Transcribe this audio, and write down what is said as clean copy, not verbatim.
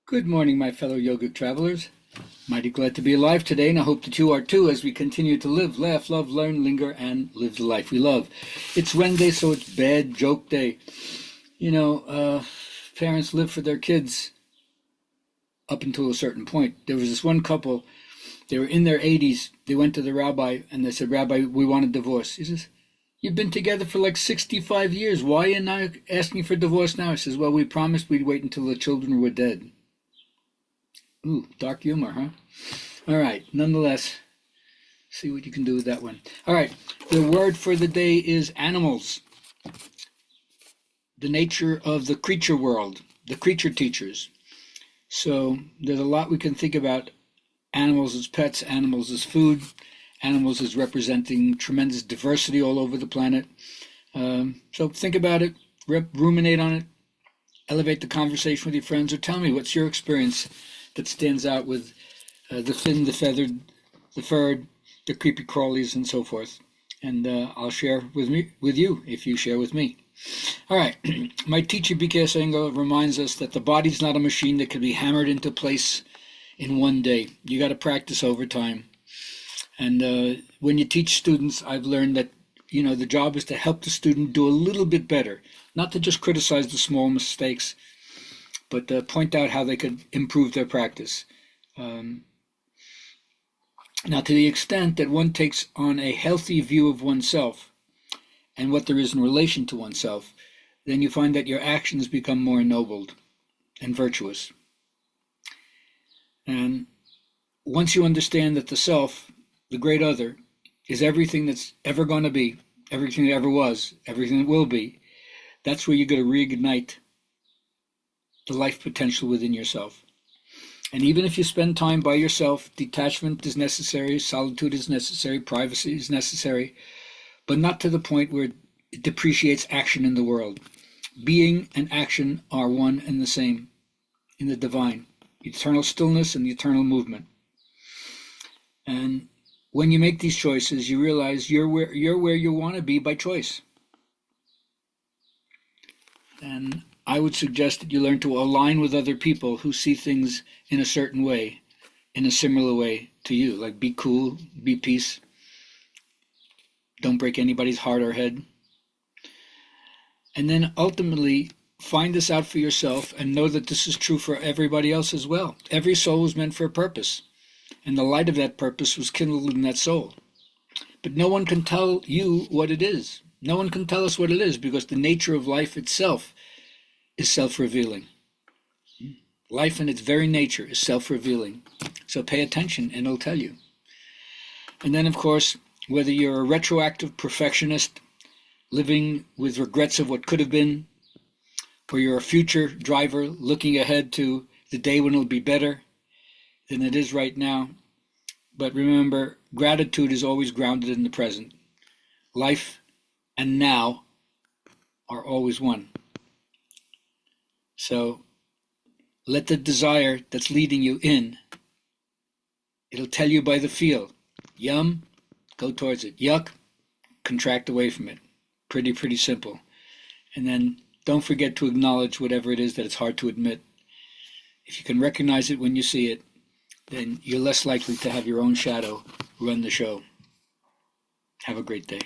Good morning, my fellow yogic travelers. Mighty glad to be alive today, and I hope that you are too as we continue to live, laugh, love, learn, linger, and live the life we love. It's Wednesday, so it's bad joke day. Parents live for their kids up until a certain point. There was this one couple, they were in their 80s. They went to the rabbi, and they said, "Rabbi, we want a divorce." He says, "You've been together for like 65 years. Why are you now asking for divorce now?" He says, "Well, we promised we'd wait until the children were dead." Ooh, dark humor, huh? All right, nonetheless, see what you can do with that one. All right, the word for the day is animals. The nature of the creature world, the creature teachers. So there's a lot we can think about animals as pets, animals as food, animals as representing tremendous diversity all over the planet. So think about it, ruminate on it, elevate the conversation with your friends, or tell me what's your experience that stands out with the thin, the feathered, the furred, the creepy crawlies, and so forth. And I'll share with you if you share with me. All right, my teacher B.K. Iyengar reminds us that the body's not a machine that can be hammered into place in one day. You got to practice over time. And when you teach students, I've learned that the job is to help the student do a little bit better, not to just criticize the small mistakes, but point out how they could improve their practice. Now, to the extent that one takes on a healthy view of oneself and what there is in relation to oneself, then you find that your actions become more ennobled and virtuous. And once you understand that the self, the great other, is everything that's ever going to be, everything that ever was, everything that will be, that's where you're going to reignite the life potential within yourself. And even if you spend time by yourself, detachment is necessary, solitude is necessary, privacy is necessary, but not to the point where it depreciates action in the world. Being and action are one and the same in the divine, eternal stillness and the eternal movement. And when you make these choices, you realize you're where you want to be by choice. And I would suggest that you learn to align with other people who see things in a certain way, in a similar way to you. Like be cool, be peace. Don't break anybody's heart or head. And then ultimately find this out for yourself and know that this is true for everybody else as well. Every soul was meant for a purpose, and the light of that purpose was kindled in that soul. But no one can tell you what it is. No one can tell us what it is, because the nature of life itself is self-revealing. Life in its very nature is self-revealing. So pay attention and it'll tell you. And then, of course, whether you're a retroactive perfectionist living with regrets of what could have been, or you're a future driver looking ahead to the day when it'll be better than it is right now. But remember, gratitude is always grounded in the present. Life and now are always one. So let the desire that's leading you in, it'll tell you by the feel. Yum, go towards it. Yuck, contract away from it. Pretty simple. And then don't forget to acknowledge whatever it is that it's hard to admit. If you can recognize it when you see it, then you're less likely to have your own shadow run the show. Have a great day.